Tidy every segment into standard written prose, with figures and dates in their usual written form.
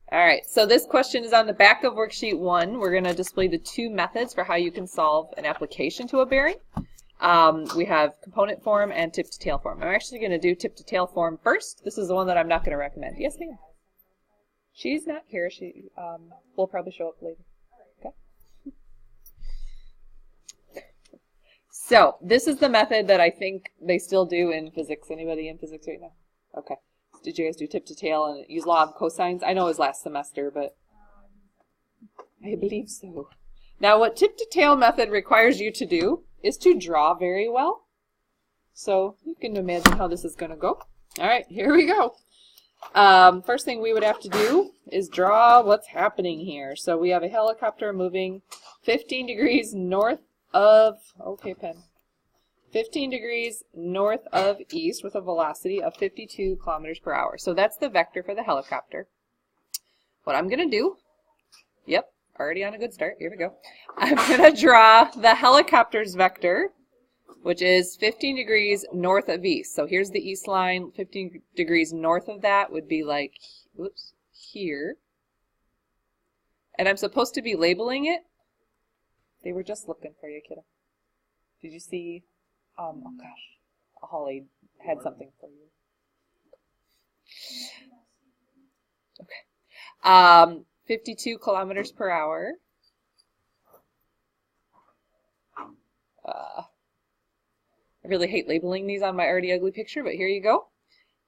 All right, so this question is on the back of worksheet 1. We're going to display the two methods for how you can solve an application to a bearing. We have component form and tip to tail form. I'm actually going to do tip to tail form first. This is the one that I'm not going to recommend. Yes, ma'am. She's not here. She will probably show up later. Okay. So this is the method that I think they still do in physics. Anybody in physics right now? Okay. Did you guys do tip to tail and use law of cosines? I know it was last semester, but I believe so. Now what tip to tail method requires you to do is to draw very well. So you can imagine how this is going to go. All right, here we go. First thing we would have to do is draw what's happening here. So we have a helicopter moving 15 degrees north of, okay, pen. 15 degrees north of east with a velocity of 52 kilometers per hour. So that's the vector for the helicopter. What I'm going to do, yep, already on a good start. Here we go. I'm going to draw the helicopter's vector, which is 15 degrees north of east. So here's the east line. 15 degrees north of that would be like, oops, here. And I'm supposed to be labeling it. They were just looking for you, kiddo. Did you see? Oh gosh, Holly had something for you. Okay. 52 kilometers per hour. I really hate labeling these on my already ugly picture, but here you go.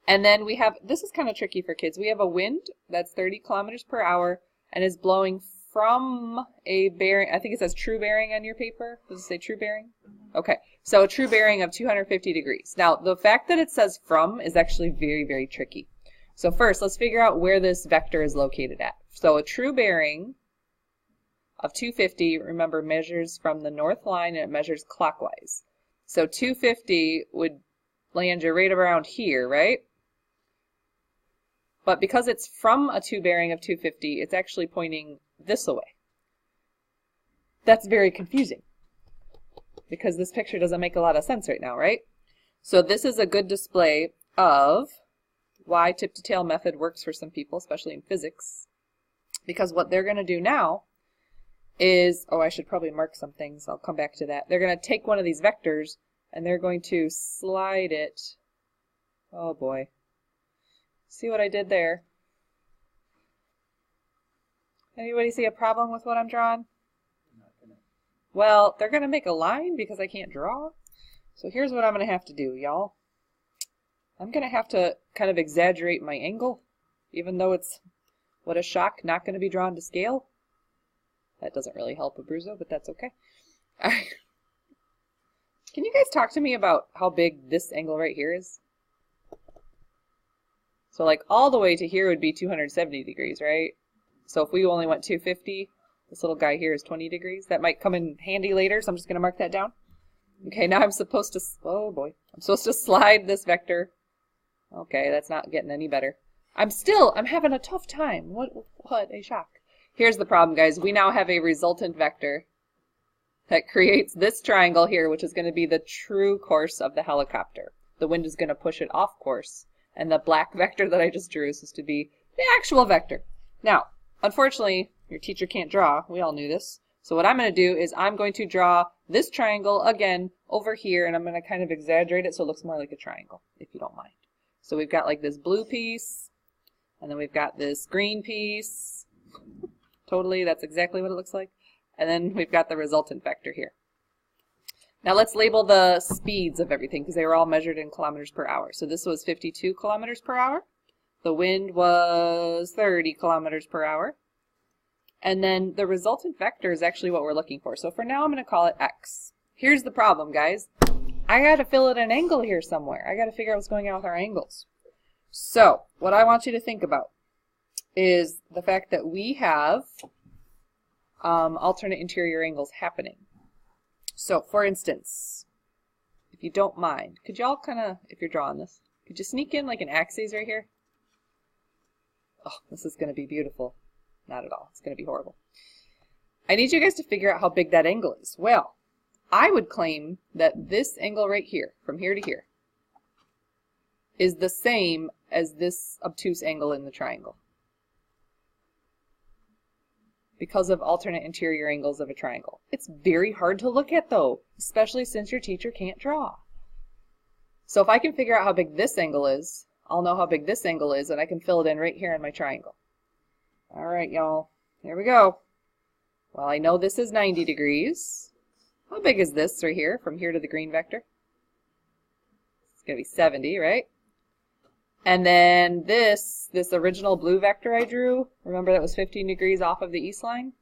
And then we have, this is kind of tricky for kids. We have a wind that's 30 kilometers per hour and is blowing from a bearing, I think it says true bearing on your paper. Does it say true bearing? Okay, so a true bearing of 250 degrees. Now, the fact that it says from is actually very, very tricky. So first, let's figure out where this vector is located at. So a true bearing of 250, remember, measures from the north line and it measures clockwise. So 250 would land you right around here, right? But because it's from a true bearing of 250, it's actually pointing this away. That's very confusing because this picture doesn't make a lot of sense right now, right? So this is a good display of why tip to tail method works for some people, especially in physics, because what they're going to do now is, oh, I should probably mark some things. I'll come back to that. They're going to take one of these vectors and they're going to slide it. Oh boy. See what I did there? Anybody see a problem with what I'm drawing? Well, they're going to make a line because I can't draw. So here's what I'm going to have to do, y'all. I'm going to have to kind of exaggerate my angle, even though it's, what a shock, not going to be drawn to scale. That doesn't really help Abruzzo, but that's okay. All right. Can you guys talk to me about how big this angle right here is? So like all the way to here would be 270 degrees, right? So if we only went 250, this little guy here is 20 degrees. That might come in handy later, so I'm just going to mark that down. Okay, now I'm supposed to, oh boy, I'm supposed to slide this vector. Okay, that's not getting any better. I'm having a tough time. What a shock. Here's the problem, guys. We now have a resultant vector that creates this triangle here, which is going to be the true course of the helicopter. The wind is going to push it off course. And the black vector that I just drew is supposed to be the actual vector. Now, unfortunately, your teacher can't draw. We all knew this. So what I'm going to do is I'm going to draw this triangle again over here, and I'm going to kind of exaggerate it so it looks more like a triangle, if you don't mind. So we've got like this blue piece, and then we've got this green piece. Totally, that's exactly what it looks like. And then we've got the resultant vector here. Now let's label the speeds of everything because they were all measured in kilometers per hour. So this was 52 kilometers per hour. The wind was 30 kilometers per hour. And then the resultant vector is actually what we're looking for. So for now I'm going to call it x. Here's the problem, guys. I got to fill in an angle here somewhere. I got to figure out what's going on with our angles. So what I want you to think about is the fact that we have alternate interior angles happening. So, for instance, if you don't mind, could y'all kind of, if you're drawing this, could you sneak in like an axis right here? Oh, this is going to be beautiful. Not at all. It's going to be horrible. I need you guys to figure out how big that angle is. Well, I would claim that this angle right here, from here to here, is the same as this obtuse angle in the triangle. because of alternate interior angles of a triangle. It's very hard to look at though, especially since your teacher can't draw. So if I can figure out how big this angle is, I'll know how big this angle is, and I can fill it in right here in my triangle. All right, y'all, here we go. Well, I know this is 90 degrees. How big is this right here, from here to the green vector? It's going to be 70, right? And then this original blue vector I drew, remember that was 15 degrees off of the east line?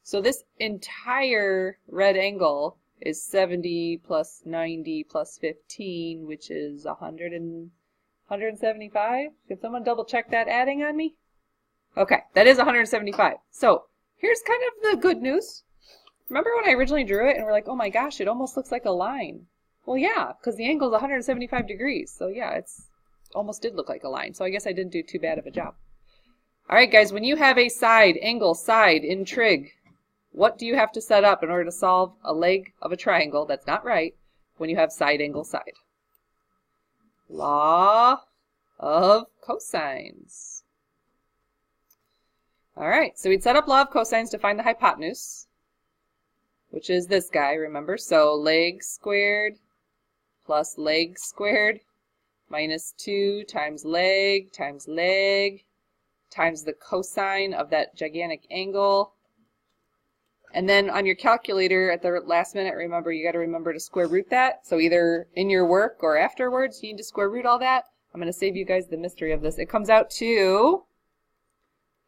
So this entire red angle is 70 plus 90 plus 15, which is 175. Can someone double check that adding on me? Okay, that is 175. So here's kind of the good news. Remember when I originally drew it and we're like, oh my gosh, it almost looks like a line. Well, yeah, because the angle is 175 degrees. So yeah, it's almost did look like a line. So I guess I didn't do too bad of a job. All right, guys, when you have a side in trig, what do you have to set up in order to solve a leg of a triangle that's not right when you have side angle side? Law of cosines. All right, so we'd set up law of cosines to find the hypotenuse, which is this guy, remember? So leg squared plus leg squared minus 2 times leg times the cosine of that gigantic angle. And then on your calculator at the last minute, remember, you got to remember to square root that. So either in your work or afterwards, you need to square root all that. I'm going to save you guys the mystery of this. It comes out to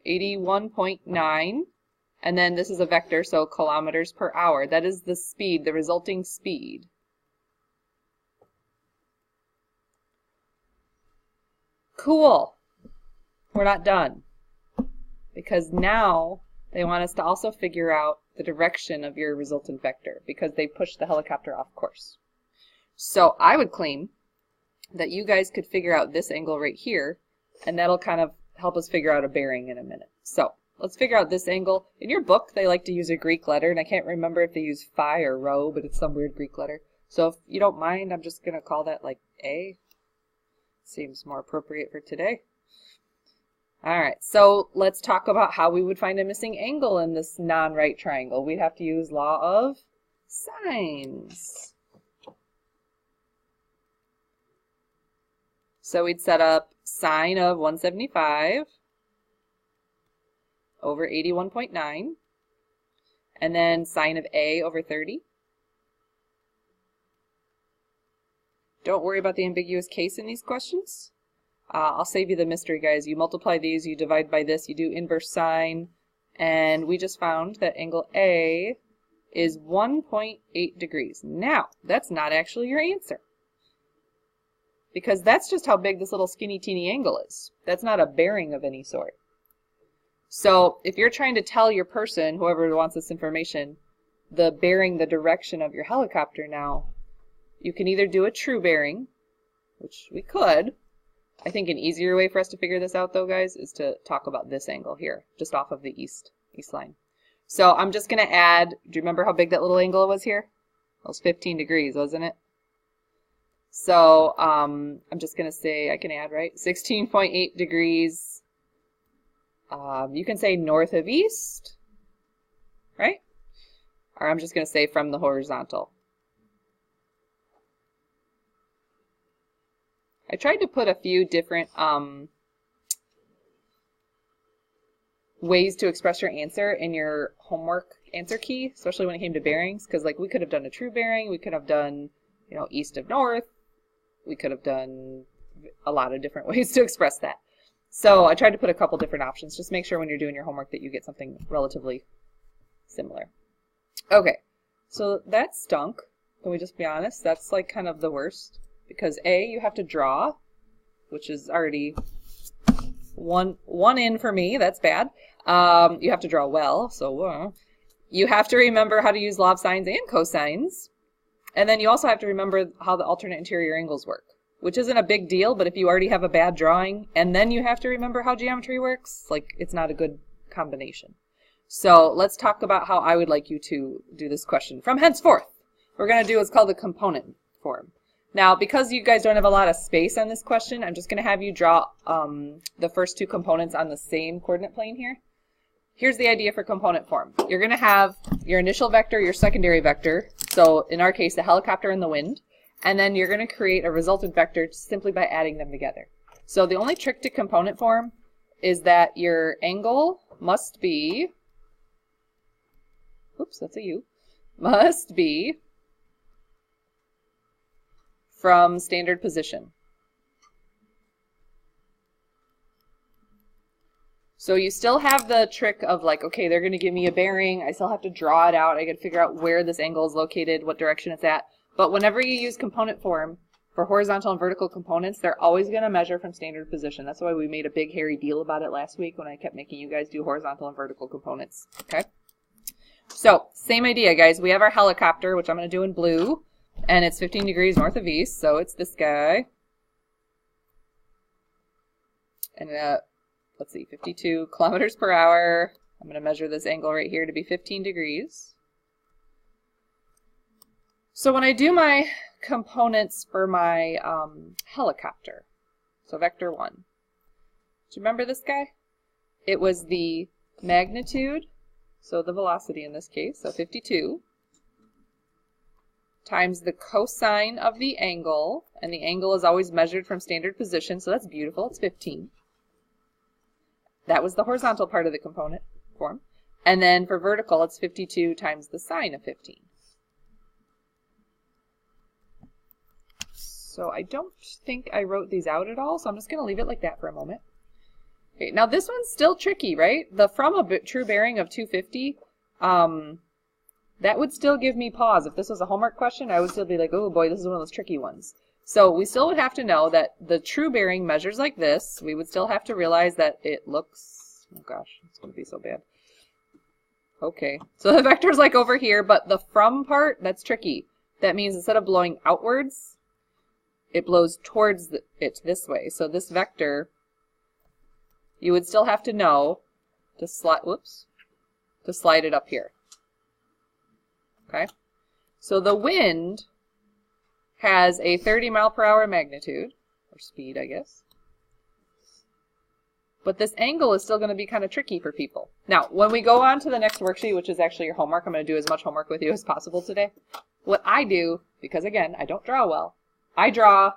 81.9. And then this is a vector, so kilometers per hour. That is the speed, the resulting speed. Cool. We're not done. Because now they want us to also figure out the direction of your resultant vector because they pushed the helicopter off course. So I would claim that you guys could figure out this angle right here, and that'll kind of help us figure out a bearing in a minute. So let's figure out this angle. In your book, they like to use a Greek letter, and I can't remember if they use phi or rho, but it's some weird Greek letter. So if you don't mind, I'm just going to call that like A. Seems more appropriate for today. All right, so let's talk about how we would find a missing angle in this non-right triangle. We'd have to use law of sines. So we'd set up sine of 175 over 81.9, and then sine of A over 30. Don't worry about the ambiguous case in these questions. I'll save you the mystery, guys. You multiply these, you divide by this, you do inverse sine, and we just found that angle A is 1.8 degrees. Now, that's not actually your answer, because that's just how big this little skinny teeny angle is. That's not a bearing of any sort. So if you're trying to tell your person, whoever wants this information, the bearing, the direction of your helicopter now, you can either do a true bearing, which we could. I think an easier way for us to figure this out, though, guys, is to talk about this angle here, just off of the east line. So I'm just going to add, do you remember how big that little angle was here? It was 15 degrees, wasn't it? So I'm just going to say, I can add, right? 16.8 degrees. You can say north of east, right? Or I'm just going to say from the horizontal. I tried to put a few different ways to express your answer in your homework answer key, especially when it came to bearings, because like we could have done a true bearing, we could have done, you know, east of north, we could have done a lot of different ways to express that. So I tried to put a couple different options. Just make sure when you're doing your homework that you get something relatively similar. Okay, so that stunk. Can we just be honest? That's like kind of the worst. Because A, you have to draw, which is already one in for me. That's bad. You have to draw well, so you have to remember how to use law of sines and cosines. And then you also have to remember how the alternate interior angles work, which isn't a big deal, but if you already have a bad drawing, and then you have to remember how geometry works, like it's not a good combination. So let's talk about how I would like you to do this question. From henceforth, we're going to do what's called the component form. Now, because you guys don't have a lot of space on this question, I'm just going to have you draw the first two components on the same coordinate plane here. here's the idea for component form. You're going to have your initial vector, your secondary vector, so in our case, the helicopter and the wind, and then you're going to create a resultant vector simply by adding them together. So the only trick to component form is that your angle must be, oops, that's a U, must be from standard position. So you still have the trick of like, okay, they're going to give me a bearing. I still have to draw it out. I got to figure out where this angle is located, what direction it's at. But whenever you use component form for horizontal and vertical components, they're always going to measure from standard position. That's why we made a big hairy deal about it last week when I kept making you guys do horizontal and vertical components. Okay. So same idea, guys. We have our helicopter, which I'm going to do in blue, and it's 15 degrees north of east. So it's this guy. And let's see, 52 kilometers per hour. I'm going to measure this angle right here to be 15 degrees. So when I do my components for my helicopter, so vector 1, do you remember this guy? It was the magnitude, so the velocity in this case, so 52, times the cosine of the angle, and the angle is always measured from standard position, so that's beautiful, it's 15. That was the horizontal part of the component form. And then for vertical, it's 52 times the sine of 15. So I don't think I wrote these out at all, so I'm just going to leave it like that for a moment. Okay, now this one's still tricky, right? The from a true bearing of 250, that would still give me pause. If this was a homework question, I would still be like, oh boy, this is one of those tricky ones. So we still would have to know that the true bearing measures like this. We would still have to realize that it looks, oh gosh, it's going to be so bad. Okay, so the vector's like over here, but the from part, that's tricky. That means instead of blowing outwards, it blows towards it this way. So this vector, you would still have to know to slide, whoops, to slide it up here. Okay, so the wind has a 30 mile per hour magnitude, or speed, I guess. But this angle is still going to be kind of tricky for people. Now, when we go on to the next worksheet, which is actually your homework, I'm going to do as much homework with you as possible today. What I do, because again, I don't draw well, I draw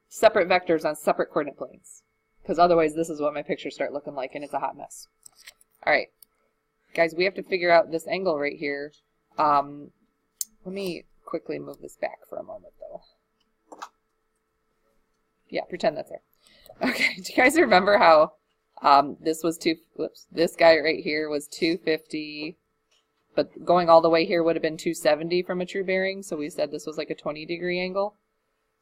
separate vectors on separate coordinate planes. Because otherwise, this is what my pictures start looking like, and it's a hot mess. All right, guys, we have to figure out this angle right here. Let me quickly move this back for a moment, though. Yeah, pretend that's there. Okay, do you guys remember how this was this guy right here was 250, but going all the way here would have been 270 from a true bearing, so we said this was like a 20-degree angle.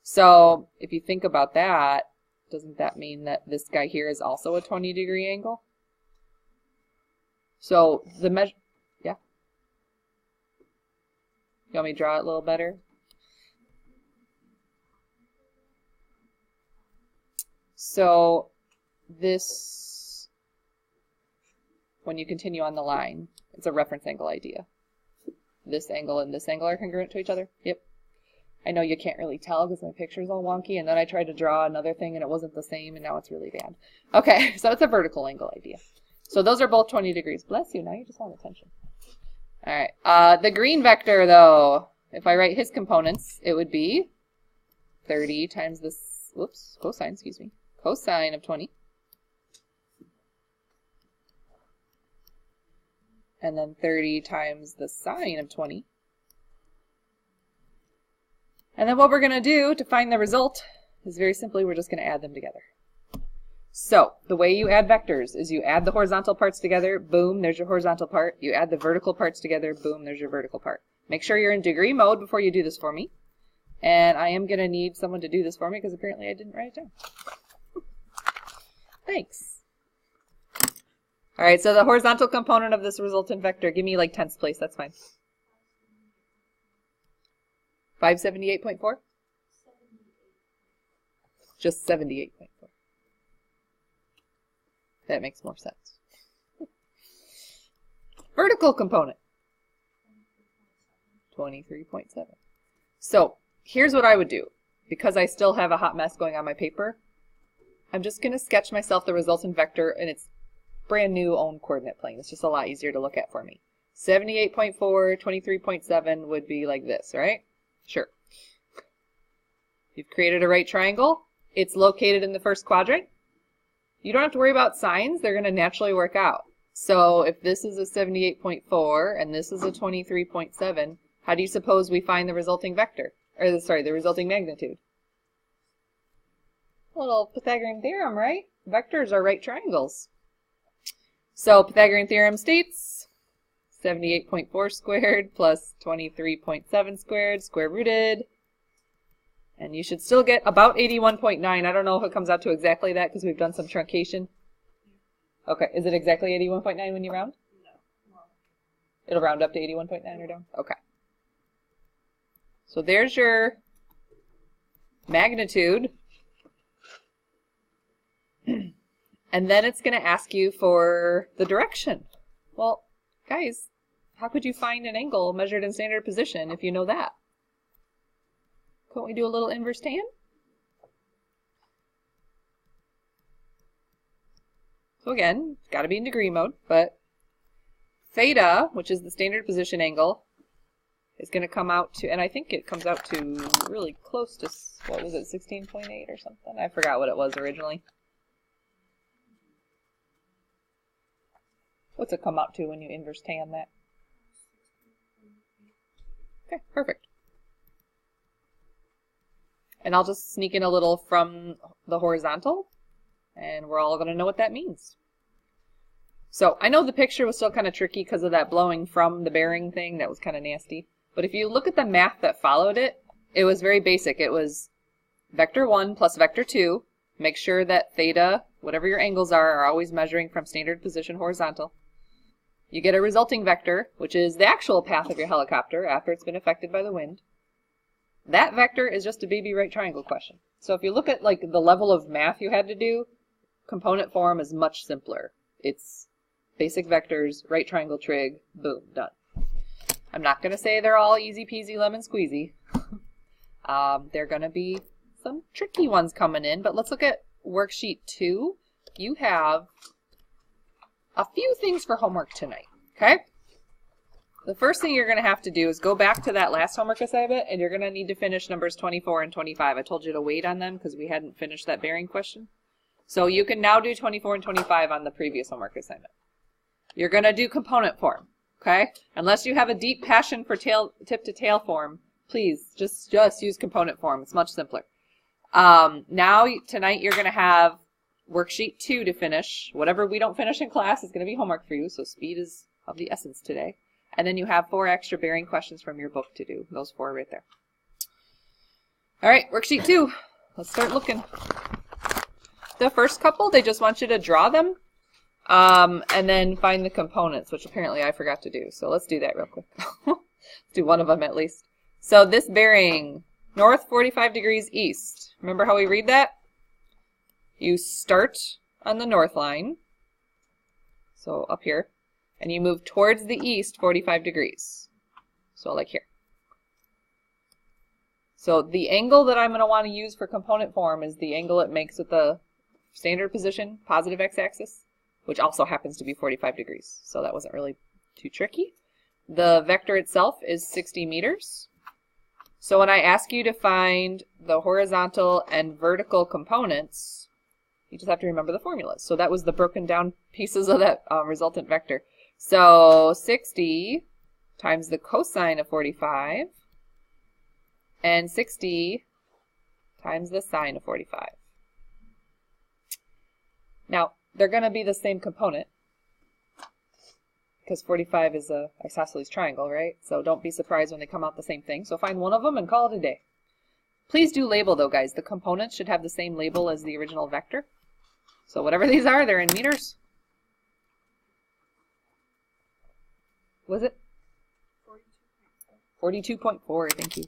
So if you think about that, doesn't that mean that this guy here is also a 20-degree angle? So the measure, yeah? You want me to draw it a little better? So this, when you continue on the line, it's a reference angle idea. This angle and this angle are congruent to each other? Yep. I know you can't really tell because my picture's all wonky, and then I tried to draw another thing and it wasn't the same, and now it's really bad. Okay, so it's a vertical angle idea. So those are both 20 degrees. Bless you, now you just want attention. All right, the green vector, though, if I write his components, it would be 30 times this, whoops, cosine, excuse me, cosine of 20. And then 30 times the sine of 20. And then what we're going to do to find the result is very simply, we're just going to add them together. So the way you add vectors is you add the horizontal parts together, boom, there's your horizontal part. You add the vertical parts together, boom, there's your vertical part. Make sure you're in degree mode before you do this for me. And I am going to need someone to do this for me because apparently I didn't write it down. Thanks. All right, so the horizontal component of this resultant vector, give me like tenths place, that's fine. 578.4? Just 78.4. That makes more sense. Vertical component, 23.7. So here's what I would do. Because I still have a hot mess going on my paper, I'm just going to sketch myself the resultant vector, and it's brand new own coordinate plane. It's just a lot easier to look at for me. 78.4, 23.7 would be like this, right? Sure. You've created a right triangle. It's located in the first quadrant. You don't have to worry about signs. They're going to naturally work out. So if this is a 78.4 and this is a 23.7, how do you suppose we find the resulting vector? Or sorry, the resulting magnitude? A little Pythagorean theorem, right? Vectors are right triangles. So Pythagorean theorem states 78.4 squared plus 23.7 squared, square rooted. And you should still get about 81.9. I don't know if it comes out to exactly that because we've done some truncation. Okay, is it exactly 81.9 when you round? No. It'll round up to 81.9 or down? Okay. So there's your magnitude. And then it's going to ask you for the direction. Well, guys, how could you find an angle measured in standard position if you know that? Couldn't we do a little inverse tan? So again, it's got to be in degree mode, but theta, which is the standard position angle, is going to come out to, and I think it comes out to really close to, what was it, 16.8 or something? I forgot what it was originally. What's it come out to when you inverse tan that? Okay, perfect. And I'll just sneak in a little from the horizontal, and we're all going to know what that means. So I know the picture was still kind of tricky because of that blowing from the bearing thing. That was kind of nasty. But if you look at the math that followed it, it was very basic. It was vector 1 plus vector 2. Make sure that theta, whatever your angles are always measuring from standard position horizontal. You get a resulting vector, which is the actual path of your helicopter after it's been affected by the wind. That vector is just a baby right triangle question. So if you look at like the level of math you had to do, component form is much simpler. It's basic vectors, right triangle trig, boom, done. I'm not going to say they're all easy peasy lemon squeezy. There are going to be some tricky ones coming in, but let's look at Worksheet 2. You have a few things for homework tonight, okay? The first thing you're going to have to do is go back to that last homework assignment, and you're going to need to finish numbers 24 and 25. I told you to wait on them because we hadn't finished that bearing question. So you can now do 24 and 25 on the previous homework assignment. You're going to do component form, okay? Unless you have a deep passion for tip-to-tail form, please just use component form. It's much simpler. Now, tonight, you're going to have Worksheet 2 to finish. Whatever we don't finish in class is going to be homework for you, so speed is of the essence today. And then you have 4 extra bearing questions from your book to do. Those 4 right there. All right, Worksheet 2. Let's start looking. The first couple, they just want you to draw them and then find the components, which apparently I forgot to do. So let's do that real quick. Let's do one of them at least. So this bearing, north 45 degrees east. Remember how we read that? You start on the north line, so up here, and you move towards the east 45 degrees. So like here. So the angle that I'm going to want to use for component form is the angle it makes with the standard position, positive x-axis, which also happens to be 45 degrees. So that wasn't really too tricky. The vector itself is 60 meters. So when I ask you to find the horizontal and vertical components, you just have to remember the formulas. So that was the broken down pieces of that resultant vector. So 60 times the cosine of 45 and 60 times the sine of 45. Now, they're going to be the same component because 45 is a isosceles triangle, right? So don't be surprised when they come out the same thing. So find one of them and call it a day. Please do label though, guys. The components should have the same label as the original vector. So whatever these are, they're in meters. Was it? 42.4, thank you.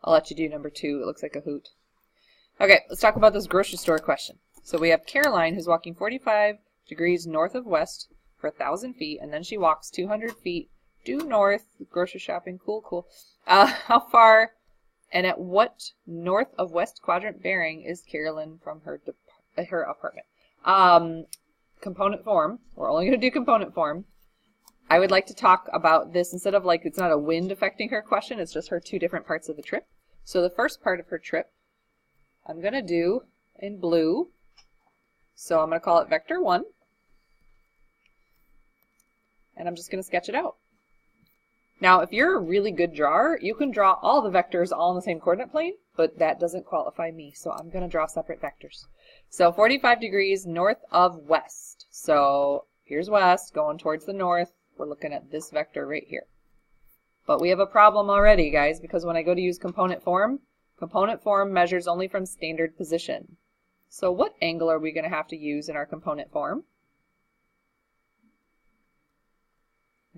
I'll let you do number 2. It looks like a hoot. Okay, let's talk about this grocery store question. So we have Caroline who's walking 45 degrees north of west for 1,000 feet, and then she walks 200 feet due north, grocery shopping, cool. How far And at what north of west quadrant bearing is Carolyn from her apartment? Component form. We're only going to do component form. I would like to talk about this instead of like it's not a wind affecting her question, it's just her two different parts of the trip. So the first part of her trip I'm going to do in blue. So I'm going to call it vector 1. And I'm just going to sketch it out. Now, if you're a really good drawer, you can draw all the vectors all in the same coordinate plane, but that doesn't qualify me, so I'm going to draw separate vectors. So 45 degrees north of west. So here's west, going towards the north. We're looking at this vector right here. But we have a problem already, guys, because when I go to use component form measures only from standard position. So what angle are we going to have to use in our component form?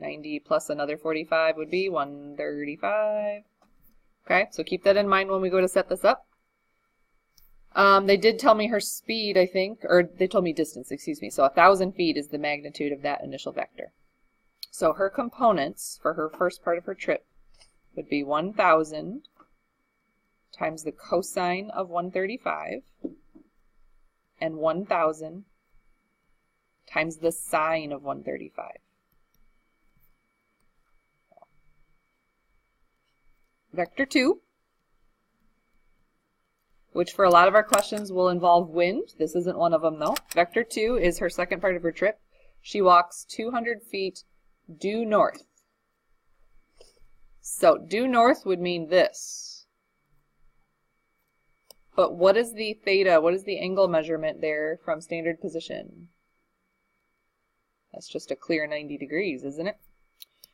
90 plus another 45 would be 135. Okay, so keep that in mind when we go to set this up. They did tell me her speed, I think, or they told me distance, excuse me. So 1,000 feet is the magnitude of that initial vector. So her components for her first part of her trip would be 1,000 times the cosine of 135 and 1,000 times the sine of 135. Vector 2, which for a lot of our questions will involve wind. This isn't one of them though. Vector 2 is her second part of her trip. She walks 200 feet due north. So due north would mean this. But what is the theta? What is the angle measurement there from standard position? That's just a clear 90 degrees, isn't it?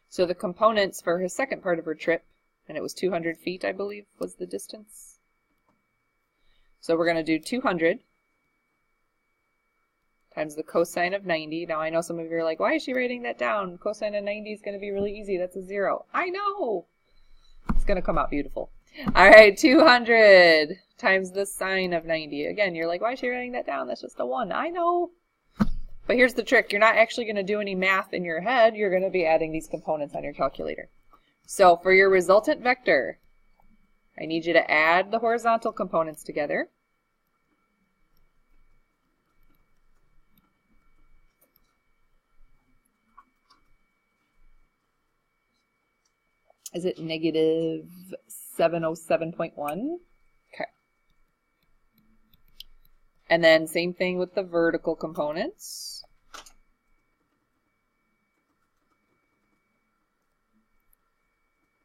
So the components for her second part of her trip, and it was 200 feet, I believe, was the distance. So we're going to do 200 times the cosine of 90. Now I know some of you are like, why is she writing that down? Cosine of 90 is going to be really easy. That's a 0. I know! It's going to come out beautiful. All right, 200 times the sine of 90. Again, you're like, why is she writing that down? That's just a 1. I know! But here's the trick. You're not actually going to do any math in your head. You're going to be adding these components on your calculator. So for your resultant vector, I need you to add the horizontal components together. Is it negative 707.1? Okay. And then same thing with the vertical components.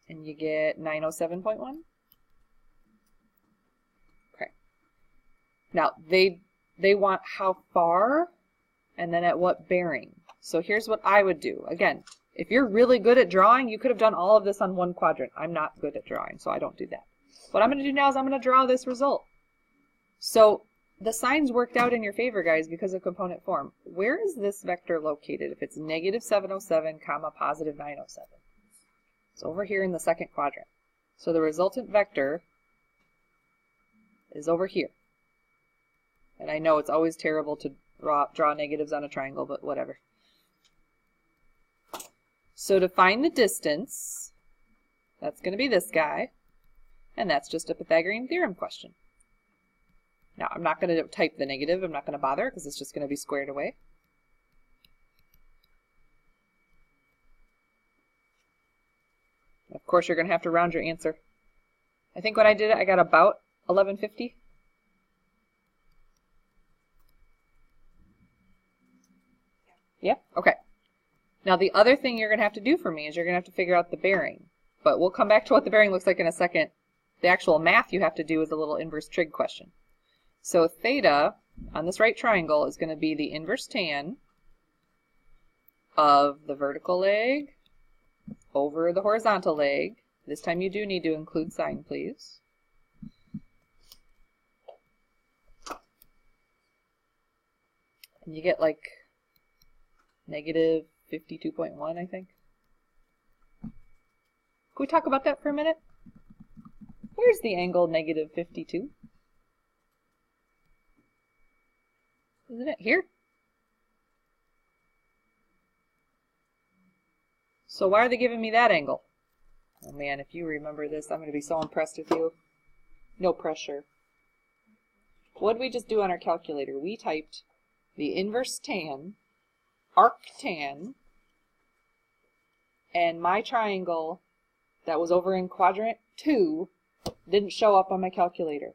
And you get 907.1. Okay. Now, they want how far and then at what bearing. So here's what I would do. Again, if you're really good at drawing, you could have done all of this on one quadrant. I'm not good at drawing, so I don't do that. What I'm going to do now is I'm going to draw this result. So the signs worked out in your favor, guys, because of component form. Where is this vector located if it's negative 707, comma, positive 907? It's over here in the second quadrant. So the resultant vector is over here. And I know it's always terrible to draw negatives on a triangle, but whatever. So to find the distance, that's going to be this guy. And that's just a Pythagorean theorem question. Now, I'm not going to type the negative. I'm not going to bother because it's just going to be squared away. Of course, you're going to have to round your answer. I think when I did it, I got about 1150. Yeah? Okay. Now, the other thing you're going to have to do for me is you're going to have to figure out the bearing. But we'll come back to what the bearing looks like in a second. The actual math you have to do is a little inverse trig question. So theta on this right triangle is going to be the inverse tan of the vertical leg over the horizontal leg. This time you do need to include sine, please. And you get like negative 52.1, I think. Can we talk about that for a minute? Where's the angle negative 52? Isn't it here? So why are they giving me that angle? Oh man, if you remember this, I'm going to be so impressed with you. No pressure. What did we just do on our calculator? We typed the inverse tan, arctan, and my triangle that was over in quadrant 2 didn't show up on my calculator.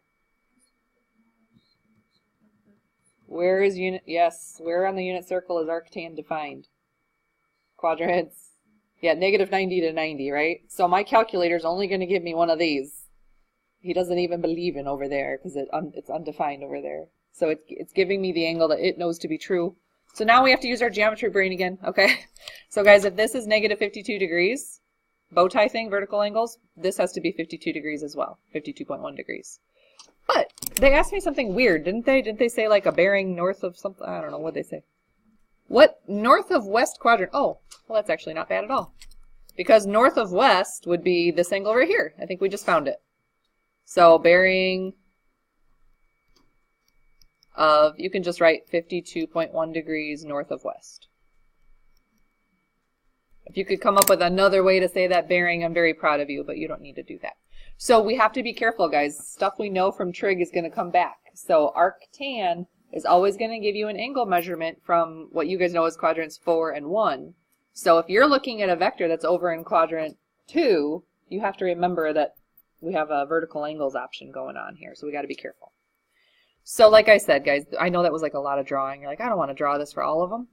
Where is unit? Yes, where on the unit circle is arctan defined? Quadrants. Yeah, negative 90 to 90, right? So my calculator's only going to give me one of these. He doesn't even believe in over there because it's undefined over there. So it's giving me the angle that it knows to be true. So now we have to use our geometry brain again, okay? So guys, if this is negative 52 degrees, bow tie thing, vertical angles, this has to be 52 degrees as well, 52.1 degrees. But they asked me something weird, didn't they? Didn't they say like a bearing north of something? I don't know what they say. What? North of west quadrant? Oh, well, that's actually not bad at all. Because north of west would be this angle right here. I think we just found it. So bearing of, you can just write 52.1 degrees north of west. If you could come up with another way to say that bearing, I'm very proud of you, but you don't need to do that. So we have to be careful, guys. Stuff we know from trig is going to come back. So arctan is always going to give you an angle measurement from what you guys know as quadrants 4 and 1. So if you're looking at a vector that's over in quadrant 2, you have to remember that we have a vertical angles option going on here. So we got to be careful. So like I said, guys, I know that was like a lot of drawing. You're like, I don't want to draw this for all of them.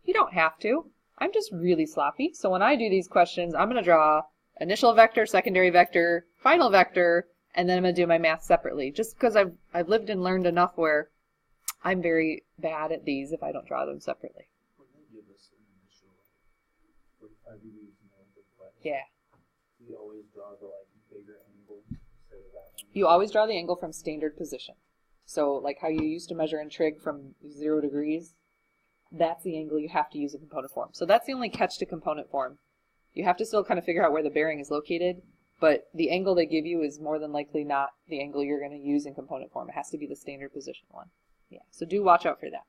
You don't have to. I'm just really sloppy. So when I do these questions, I'm going to draw initial vector, secondary vector, final vector, and then I'm going to do my math separately. Just because I've lived and learned enough where I'm very bad at these if I don't draw them separately. Yeah. You always draw the bigger angle instead of that one. You always draw the angle from standard position. So like how you used to measure in trig from 0 degrees, that's the angle you have to use in component form. So that's the only catch to component form. You have to still kind of figure out where the bearing is located, but the angle they give you is more than likely not the angle you're going to use in component form. It has to be the standard position one. Yeah, so do watch out for that.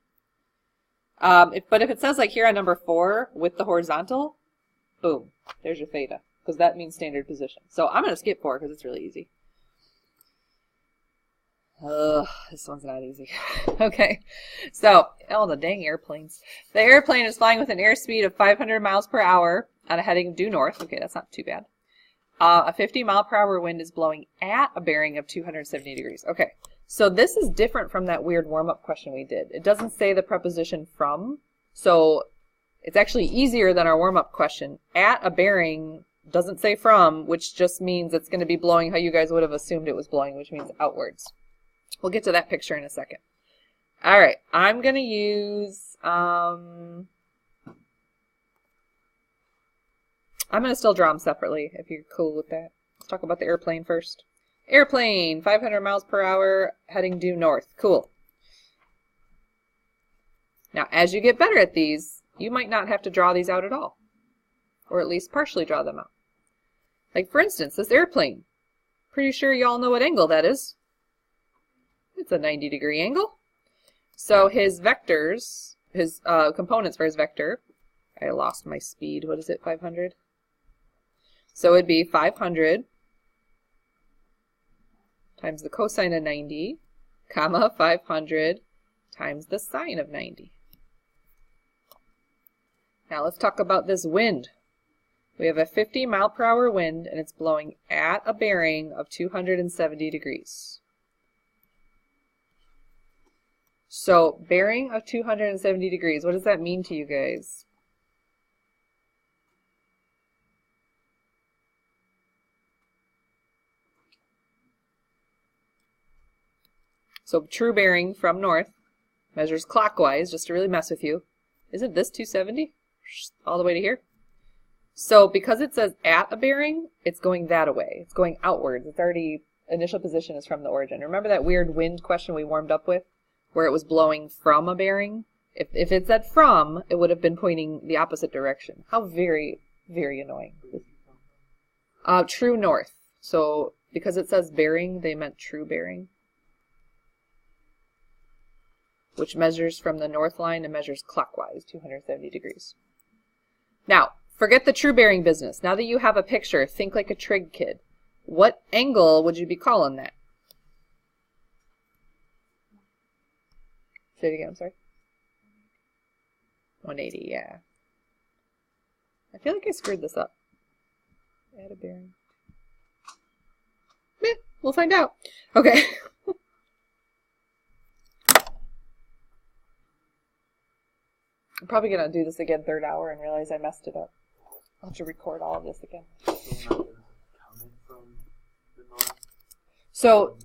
But if it says like here on number 4 with the horizontal, boom, there's your theta, because that means standard position. So I'm going to skip 4 because it's really easy. This one's not easy. Okay, so, oh, the dang airplanes. The airplane is flying with an airspeed of 500 miles per hour on a heading due north. Okay, that's not too bad. A 50 mile per hour wind is blowing at a bearing of 270 degrees. Okay, so this is different from that weird warm-up question we did. It doesn't say the preposition from, so it's actually easier than our warm-up question. At a bearing doesn't say from, which just means it's going to be blowing how you guys would have assumed it was blowing, which means outwards. We'll get to that picture in a second. All right, I'm going to use, I'm going to still draw them separately, if you're cool with that. Let's talk about the airplane first. Airplane, 500 miles per hour, heading due north. Cool. Now, as you get better at these, you might not have to draw these out at all. Or at least partially draw them out. Like, for instance, this airplane. Pretty sure you all know what angle that is. It's a 90-degree angle. So his vectors, his components for his vector, I lost my speed. What is it, 500? So it'd be 500 times the cosine of 90, comma 500 times the sine of 90. Now let's talk about this wind. We have a 50 mile per hour wind and it's blowing at a bearing of 270 degrees. So bearing of 270 degrees, what does that mean to you guys? So true bearing from north measures clockwise, just to really mess with you. Isn't this 270? All the way to here? So because it says at a bearing, it's going that way. It's going outwards. It's already, initial position is from the origin. Remember that weird wind question we warmed up with? Where it was blowing from a bearing? If it said from, it would have been pointing the opposite direction. How very, very annoying. True north. So because it says bearing, they meant true bearing. Which measures from the north line and measures clockwise, 270 degrees. Now, forget the true bearing business. Now that you have a picture, think like a trig kid. What angle would you be calling that? Say it again, I'm sorry. 180, yeah. I feel like I screwed this up. Add a bearing. Meh, we'll find out. Okay. I'm probably going to do this again third hour and realize I messed it up. I'll have to record all of this again. So,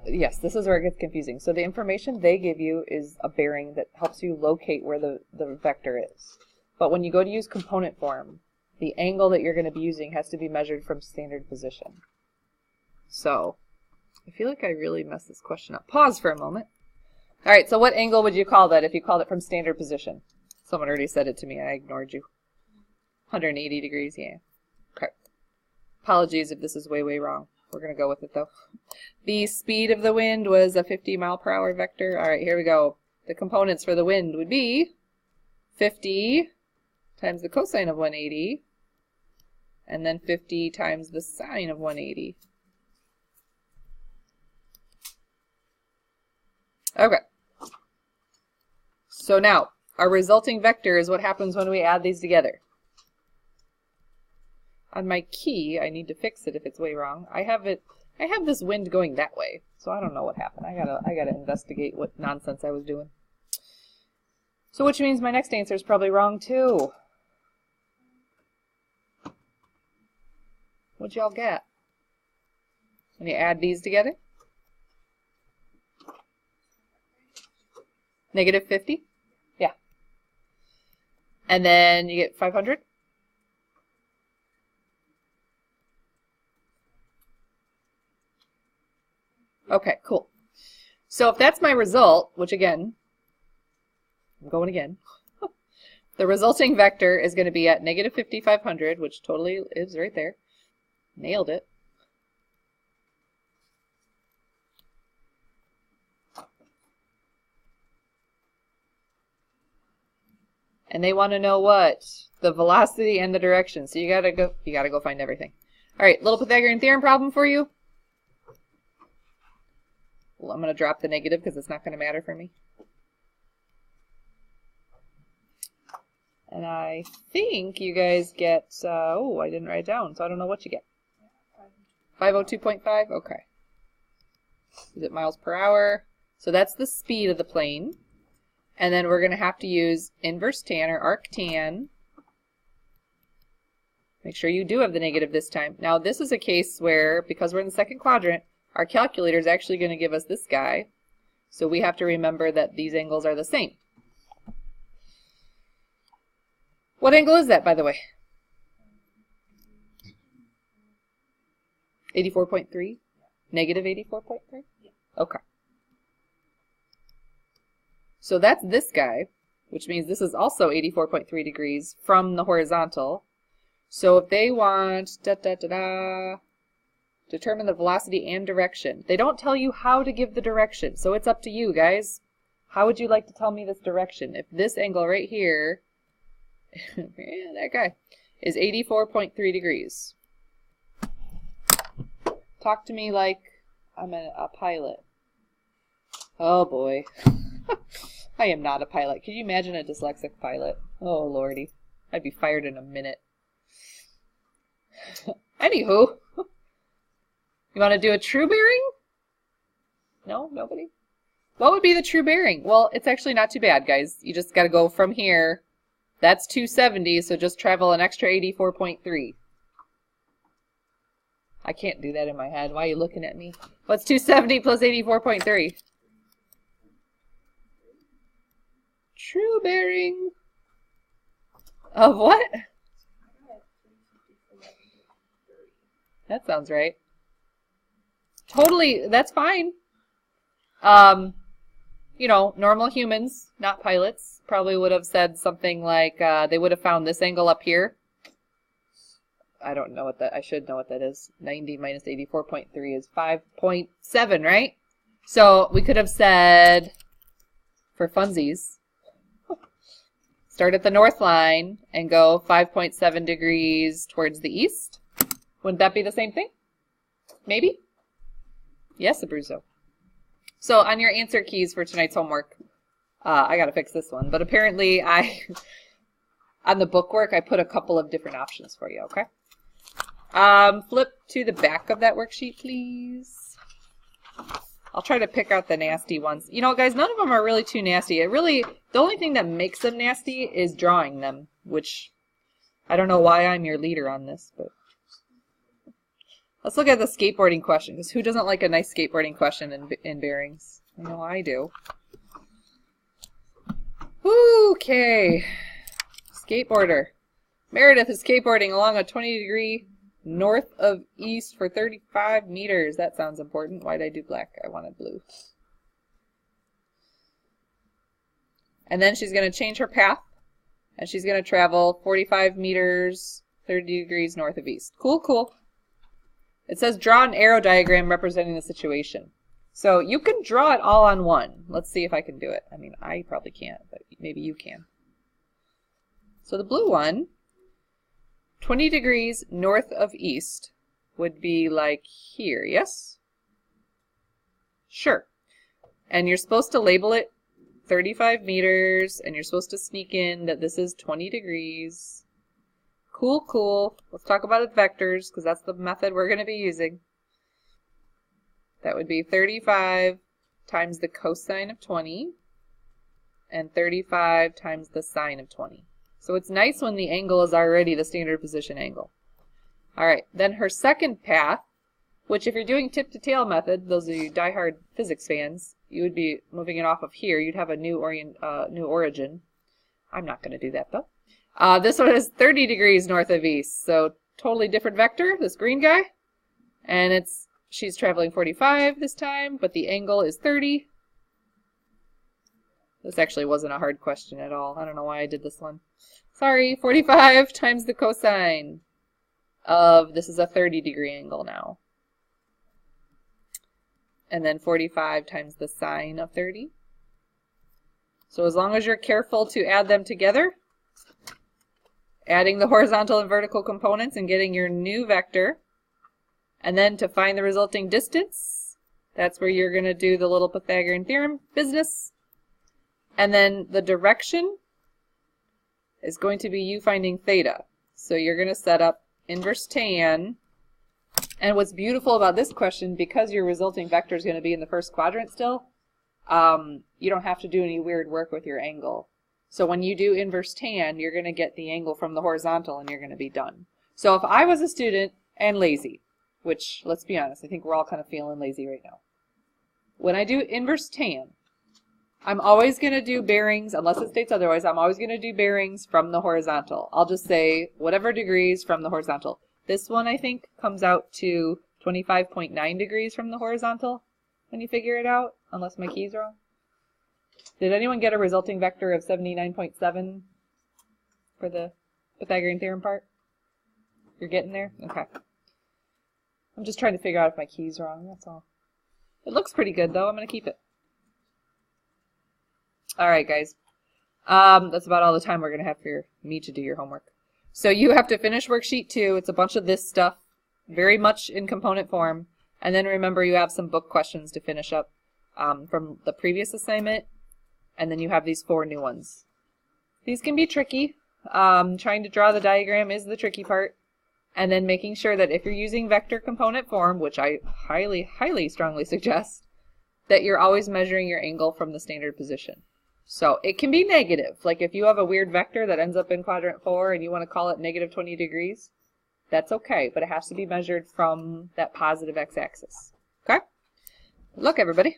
yes, this is where it gets confusing. So the information they give you is a bearing that helps you locate where the vector is. But when you go to use component form, the angle that you're going to be using has to be measured from standard position. So, I feel like I really messed this question up. Pause for a moment. All right, so what angle would you call that if you called it from standard position? Someone already said it to me and I ignored you. 180 degrees, yeah. Okay. Apologies if this is way, way wrong. We're going to go with it, though. The speed of the wind was a 50 mile per hour vector. All right, here we go. The components for the wind would be 50 times the cosine of 180, and then 50 times the sine of 180. Okay. So now, our resulting vector is what happens when we add these together. On my key, I need to fix it if it's way wrong. I have this wind going that way, so I don't know what happened. I gotta investigate what nonsense I was doing. So which means my next answer is probably wrong too. What'd y'all get? When you add these together? Negative 50? Yeah. And then you get 500? Okay, cool. So if that's my result, which again, I'm going again, the resulting vector is going to be at negative 50, 500, which totally is right there. Nailed it. And they want to know what? The velocity and the direction. So you gotta go find everything. All right, little Pythagorean theorem problem for you. Well, I'm going to drop the negative because it's not going to matter for me. And I think you guys get, oh, I didn't write it down, so I don't know what you get. 502.5? Okay. Is it miles per hour? So that's the speed of the plane. And then we're going to have to use inverse tan or arctan. Make sure you do have the negative this time. Now this is a case where, because we're in the second quadrant, our calculator is actually going to give us this guy. So we have to remember that these angles are the same. What angle is that, by the way? 84.3? Negative 84.3? Yeah. Okay. So that's this guy, which means this is also 84.3 degrees from the horizontal. So if they want determine the velocity and direction. They don't tell you how to give the direction, so it's up to you, guys. How would you like to tell me this direction? If this angle right here, yeah, that guy, is 84.3 degrees. Talk to me like I'm a pilot. Oh boy. I am not a pilot. Can you imagine a dyslexic pilot? Oh lordy. I'd be fired in a minute. Anywho. You want to do a true bearing? No? Nobody? What would be the true bearing? Well, it's actually not too bad, guys. You just got to go from here. That's 270, so just travel an extra 84.3. I can't do that in my head. Why are you looking at me? What's 270 plus 84.3? True bearing of what? That sounds right. Totally, that's fine. You know, normal humans, not pilots, probably would have said something like, they would have found this angle up here. I don't know what that, I should know what that is. 90 minus 84.3 is 5.7, right? So we could have said, for funsies, start at the north line and go 5.7 degrees towards the east. Wouldn't that be the same thing? Maybe? Yes, Abruzzo. So on your answer keys for tonight's homework, I got to fix this one, but apparently on the bookwork, I put a couple of different options for you, okay? Flip to the back of that worksheet, please. I'll try to pick out the nasty ones. You know, guys, none of them are really too nasty. The only thing that makes them nasty is drawing them, which I don't know why I'm your leader on this, but let's look at the skateboarding question, because who doesn't like a nice skateboarding question in bearings? I know I do. Okay. Skateboarder. Meredith is skateboarding along a 20-degree north of east for 35 meters. That sounds important. Why did I do black? I wanted blue. And then she's going to change her path, and she's going to travel 45 meters, 30 degrees north of east. Cool, cool. It says draw an arrow diagram representing the situation. So you can draw it all on one. Let's see if I can do it. I mean, I probably can't, but maybe you can. So the blue one, 20 degrees north of east would be like here, yes? Sure. And you're supposed to label it 35 meters, and you're supposed to sneak in that this is 20 degrees. Cool, cool. Let's talk about its vectors, because that's the method we're going to be using. That would be 35 times the cosine of 20, and 35 times the sine of 20. So it's nice when the angle is already the standard position angle. All right, then her second path, which if you're doing tip to tail method, those of you diehard physics fans, you would be moving it off of here. You'd have a new origin. I'm not going to do that though. This one is 30 degrees north of east, so totally different vector, this green guy. And she's traveling 45 this time, but the angle is 30. This actually wasn't a hard question at all. I don't know why I did this one. Sorry, 45 times the cosine of, this is a 30-degree angle now. And then 45 times the sine of 30. So as long as you're careful to add them together, adding the horizontal and vertical components and getting your new vector, and then to find the resulting distance, that's where you're going to do the little Pythagorean theorem business. And then the direction is going to be you finding theta. So you're going to set up inverse tan. And what's beautiful about this question, because your resulting vector is going to be in the first quadrant still, you don't have to do any weird work with your angle. So when you do inverse tan, you're going to get the angle from the horizontal and you're going to be done. So if I was a student and lazy, which, let's be honest, I think we're all kind of feeling lazy right now. When I do inverse tan, I'm always going to do bearings, unless it states otherwise, I'm always going to do bearings from the horizontal. I'll just say whatever degrees from the horizontal. This one, I think, comes out to 25.9 degrees from the horizontal when you figure it out, unless my key's wrong. Did anyone get a resulting vector of 79.7 for the Pythagorean theorem part? You're getting there? Okay. I'm just trying to figure out if my key's wrong, that's all. It looks pretty good, though. I'm going to keep it. All right, guys. That's about all the time we're going to have for me to do your homework. So you have to finish Worksheet 2. It's a bunch of this stuff, very much in component form. And then remember you have some book questions to finish up from the previous assignment. And then you have these 4 new ones. These can be tricky. Trying to draw the diagram is the tricky part. And then making sure that if you're using vector component form, which I highly, highly strongly suggest, that you're always measuring your angle from the standard position. So it can be negative. Like if you have a weird vector that ends up in quadrant 4 and you want to call it negative 20 degrees, that's okay, but it has to be measured from that positive x-axis. Okay? Good luck, everybody.